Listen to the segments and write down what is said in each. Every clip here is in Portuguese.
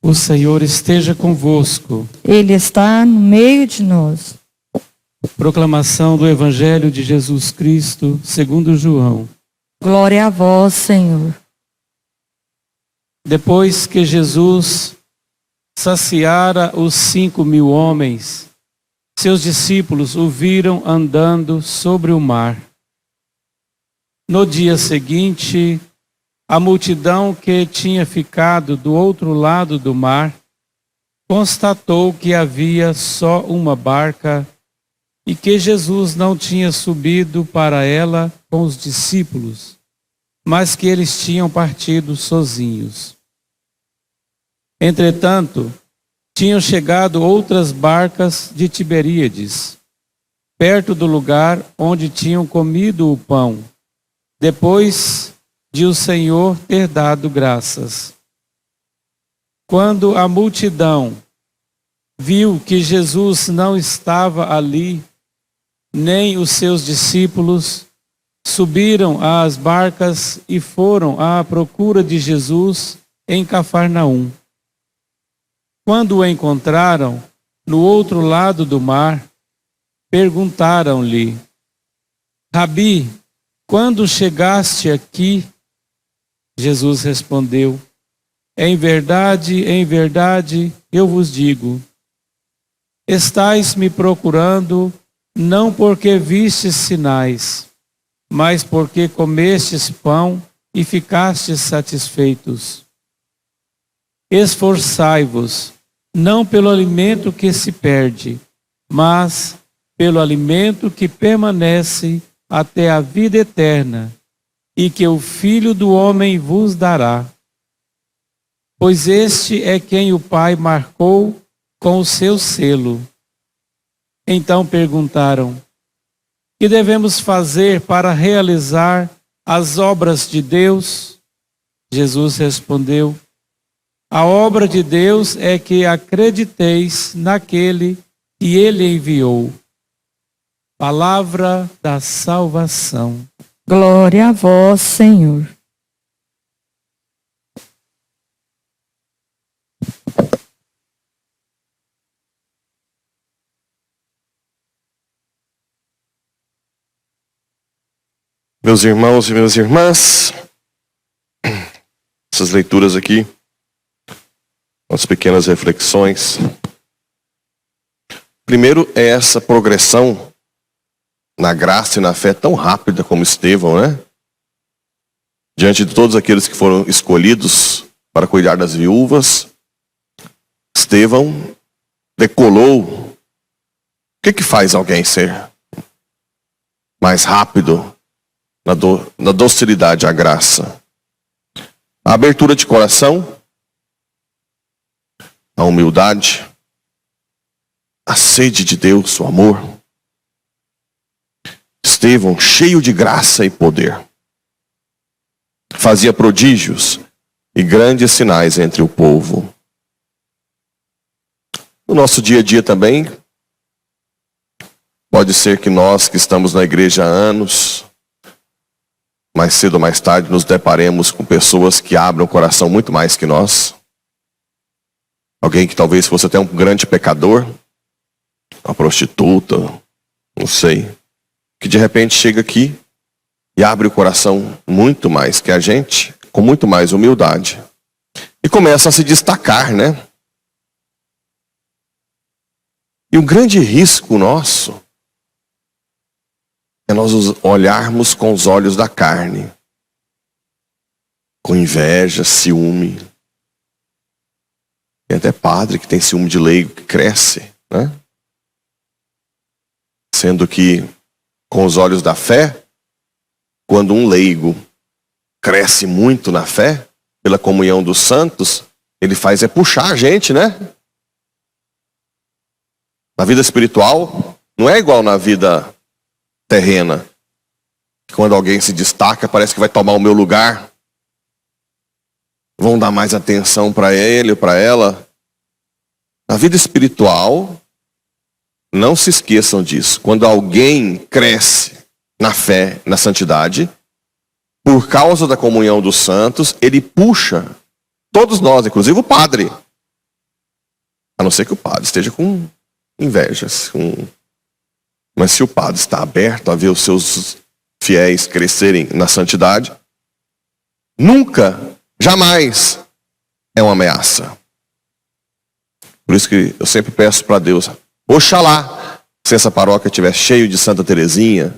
O Senhor esteja convosco. Ele está no meio de nós. Proclamação do Evangelho de Jesus Cristo, segundo João. Glória a vós, Senhor. Depois que Jesus saciara os 5.000 homens, seus discípulos o viram andando sobre o mar. No dia seguinte, a multidão que tinha ficado do outro lado do mar constatou que havia só uma barca e que Jesus não tinha subido para ela com os discípulos, mas que eles tinham partido sozinhos. Entretanto, tinham chegado outras barcas de Tiberíades, perto do lugar onde tinham comido o pão, depois de o Senhor ter dado graças. Quando a multidão viu que Jesus não estava ali, nem os seus discípulos, subiram às barcas e foram à procura de Jesus em Cafarnaum. Quando o encontraram no outro lado do mar, perguntaram-lhe: Rabi, quando chegaste aqui? Jesus respondeu: em verdade, eu vos digo, estais me procurando não porque vistes sinais, mas porque comestes pão e ficastes satisfeitos. Esforçai-vos, não pelo alimento que se perde, mas pelo alimento que permanece até a vida eterna, e que o Filho do Homem vos dará. Pois este é quem o Pai marcou com o seu selo. Então perguntaram: que devemos fazer para realizar as obras de Deus? Jesus respondeu: a obra de Deus é que acrediteis naquele que ele enviou. Palavra da salvação. Glória a vós, Senhor. Meus irmãos e minhas irmãs, essas leituras aqui, umas pequenas reflexões. Primeiro é essa progressão na graça e na fé tão rápida como Estevão, né? Diante de todos aqueles que foram escolhidos para cuidar das viúvas, Estevão decolou. O que faz alguém ser mais rápido na docilidade à graça? A abertura de coração, a humildade, a sede de Deus, o amor. Estevão, cheio de graça e poder, fazia prodígios e grandes sinais entre o povo. No nosso dia a dia também, pode ser que nós que estamos na igreja há anos, mais cedo ou mais tarde, nos deparemos com pessoas que abrem o coração muito mais que nós. Alguém que talvez fosse até um grande pecador, uma prostituta, não sei, que de repente chega aqui e abre o coração muito mais que a gente, com muito mais humildade, e começa a se destacar, né? E o grande risco nosso é nós olharmos com os olhos da carne, com inveja, ciúme. Tem até padre que tem ciúme de leigo que cresce, né? Sendo que, com os olhos da fé, quando um leigo cresce muito na fé, pela comunhão dos santos, ele faz é puxar a gente, né? Na vida espiritual, não é igual na vida terrena. Quando alguém se destaca, parece que vai tomar o meu lugar. vão dar mais atenção para ele ou para ela. Na vida espiritual, não se esqueçam disso. Quando alguém cresce na fé, na santidade, por causa da comunhão dos santos, ele puxa todos nós, inclusive o padre. A não ser que o padre esteja com invejas. Mas se o padre está aberto a ver os seus fiéis crescerem na santidade, nunca, jamais é uma ameaça. Por isso que eu sempre peço para Deus, oxalá, se essa paróquia estiver cheio de Santa Teresinha,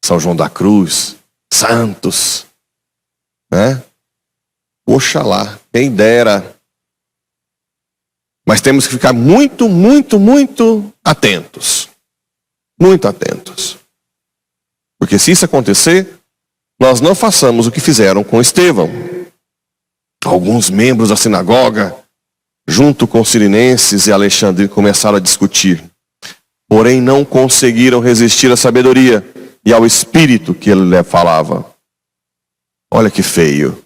São João da Cruz, santos, né? Oxalá, quem dera. Mas temos que ficar muito, muito, muito atentos. Muito atentos. Porque se isso acontecer, nós não façamos o que fizeram com Estevão. Alguns membros da sinagoga, junto com os sirinenses e Alexandre, começaram a discutir. Porém, não conseguiram resistir à sabedoria e ao espírito que ele lhe falava. Olha que feio.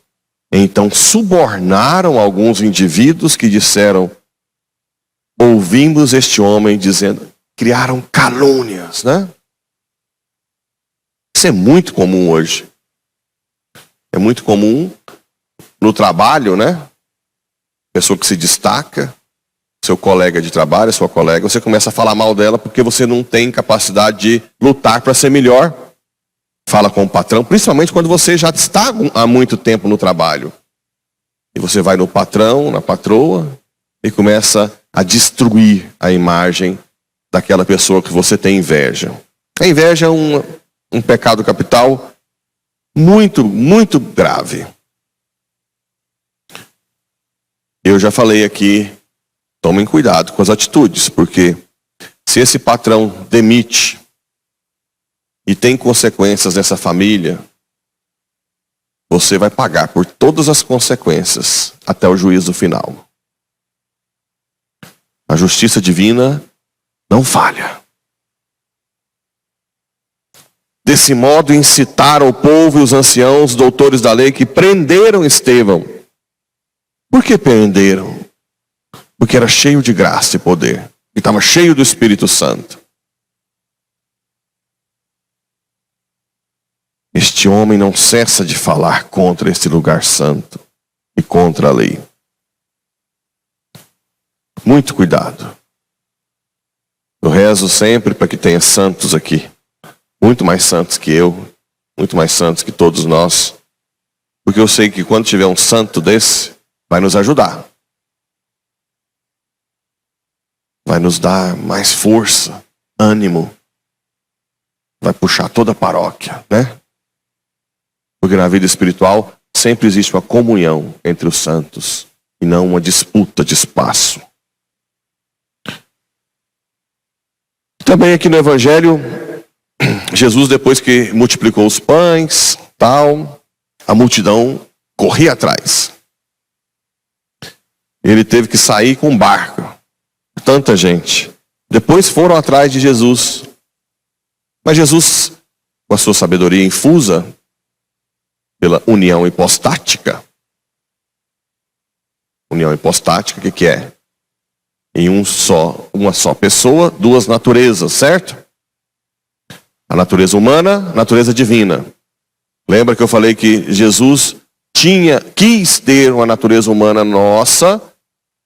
Então subornaram alguns indivíduos que disseram: ouvimos este homem dizendo, criaram calúnias, né? Isso é muito comum hoje. É muito comum no trabalho, né? Pessoa que se destaca, seu colega de trabalho, sua colega, você começa a falar mal dela porque você não tem capacidade de lutar para ser melhor. Fala com o patrão, principalmente quando você já está há muito tempo no trabalho. E você vai no patrão, na patroa, e começa a destruir a imagem daquela pessoa que você tem inveja. A inveja é um pecado capital muito, muito grave. Eu já falei aqui, tomem cuidado com as atitudes, porque se esse patrão demite e tem consequências nessa família, você vai pagar por todas as consequências até o juízo final. A justiça divina não falha. Desse modo incitaram o povo e os anciãos, doutores da lei, que prenderam Estevão. Por que prenderam? Porque era cheio de graça e poder. E estava cheio do Espírito Santo. Este homem não cessa de falar contra este lugar santo e contra a lei. Muito cuidado. Eu rezo sempre para que tenha santos aqui. Muito mais santos que eu. Muito mais santos que todos nós. Porque eu sei que quando tiver um santo desse, vai nos ajudar. Vai nos dar mais força, ânimo. Vai puxar toda a paróquia, né? Porque na vida espiritual sempre existe uma comunhão entre os santos e não uma disputa de espaço. Também aqui no Evangelho, Jesus, depois que multiplicou os pães, tal, a multidão corria atrás. Ele teve que sair com um barco. Tanta gente. Depois foram atrás de Jesus. Mas Jesus, com a sua sabedoria infusa, pela união hipostática. União hipostática, o que é? Em uma só pessoa, duas naturezas, certo? A natureza humana, a natureza divina. Lembra que eu falei que Jesus quis ter uma natureza humana nossa,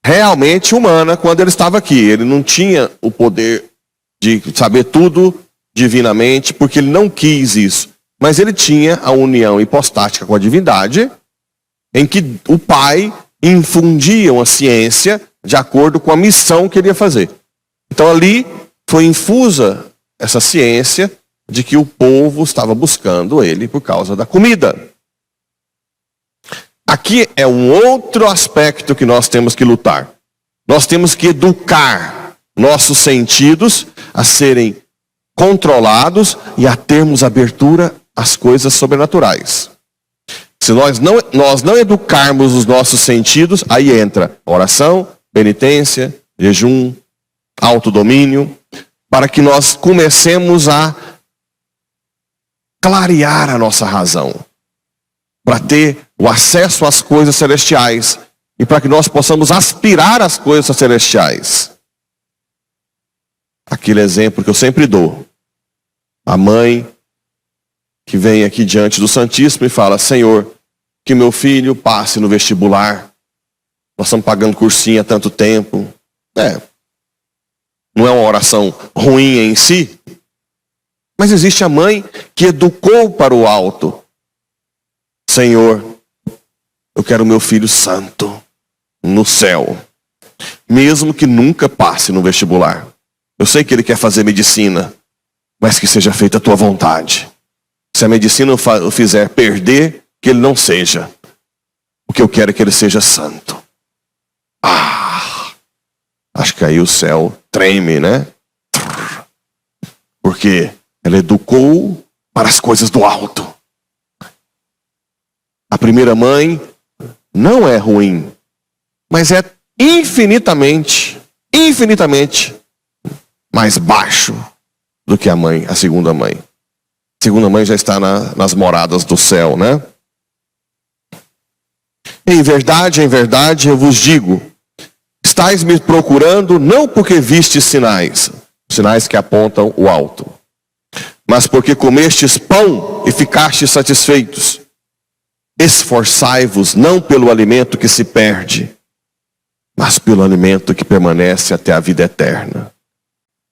realmente humana, quando ele estava aqui. Ele não tinha o poder de saber tudo divinamente, porque ele não quis isso. Mas ele tinha a união hipostática com a divindade, em que o Pai infundia uma ciência de acordo com a missão que ele ia fazer. Então ali foi infusa essa ciência de que o povo estava buscando ele por causa da comida. Aqui é um outro aspecto que nós temos que lutar. Nós temos que educar nossos sentidos a serem controlados e a termos abertura às coisas sobrenaturais. Se nós não educarmos os nossos sentidos, aí entra oração, penitência, jejum, autodomínio, para que nós comecemos a clarear a nossa razão. para ter o acesso às coisas celestiais e para que nós possamos aspirar às coisas celestiais. Aquele exemplo que eu sempre dou. A mãe que vem aqui diante do Santíssimo e fala: Senhor, que meu filho passe no vestibular. Nós estamos pagando cursinho há tanto tempo. Não é uma oração ruim em si, mas existe a mãe que educou para o alto. Senhor, eu quero meu filho santo no céu, mesmo que nunca passe no vestibular. Eu sei que ele quer fazer medicina, mas que seja feita a tua vontade. Se a medicina o fizer perder, que ele não seja. O que eu quero é que ele seja santo. Acho que aí o céu treme, né? Porque ela educou para as coisas do alto. A primeira mãe não é ruim, mas é infinitamente mais baixo do que a segunda mãe. A segunda mãe já está nas moradas do céu, né? Em verdade, eu vos digo, estáis me procurando não porque vistes sinais que apontam o alto, mas porque comestes pão e ficastes satisfeitos. Esforçai-vos não pelo alimento que se perde, mas pelo alimento que permanece até a vida eterna,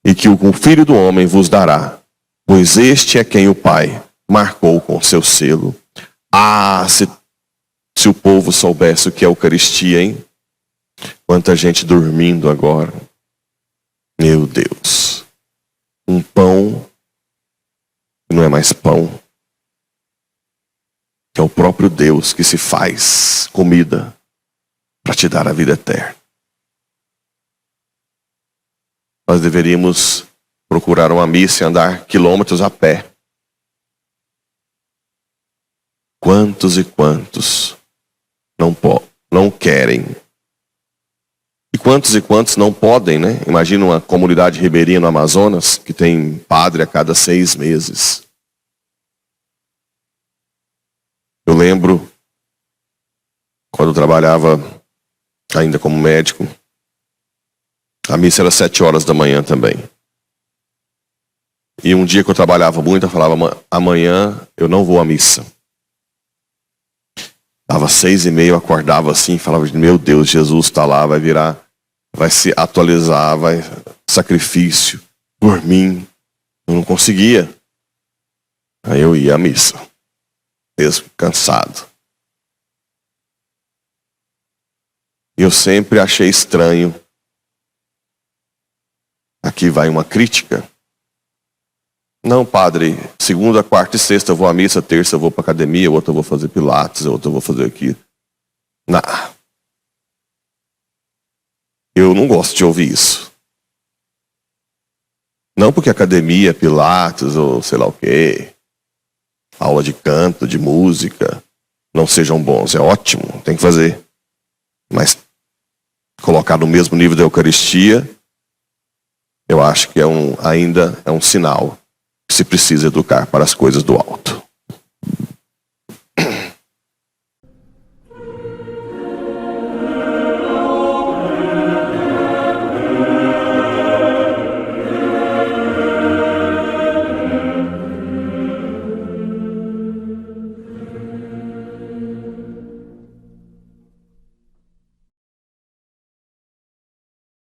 e que o Filho do Homem vos dará, pois este é quem o Pai marcou com seu selo. Se o povo soubesse o que é Eucaristia, hein? Quanta gente dormindo agora. Meu Deus. Um pão que não é mais pão, que é o próprio Deus que se faz comida para te dar a vida eterna. Nós deveríamos procurar uma missa e andar quilômetros a pé. Quantos e quantos não querem? E quantos não podem, né? Imagina uma comunidade ribeirinha no Amazonas que tem padre a cada 6 meses. Eu lembro, quando eu trabalhava ainda como médico, a missa era 7 horas da manhã também. E um dia que eu trabalhava muito, eu falava: amanhã eu não vou à missa. Dava 6h30, eu acordava assim, falava: meu Deus, Jesus está lá, vai se atualizar, vai sacrifício por mim. Eu não conseguia. Aí eu ia à missa, mesmo cansado. E eu sempre achei estranho. Aqui vai uma crítica. Não, padre, segunda, quarta e sexta eu vou à missa, terça eu vou para academia, outra eu vou fazer pilates, outra eu vou fazer aqui. Não. Eu não gosto de ouvir isso. Não porque academia, pilates ou sei lá o quê, aula de canto, de música, não sejam bons. É ótimo, tem que fazer. Mas colocar no mesmo nível da Eucaristia, eu acho que ainda é um sinal que se precisa educar para as coisas do alto.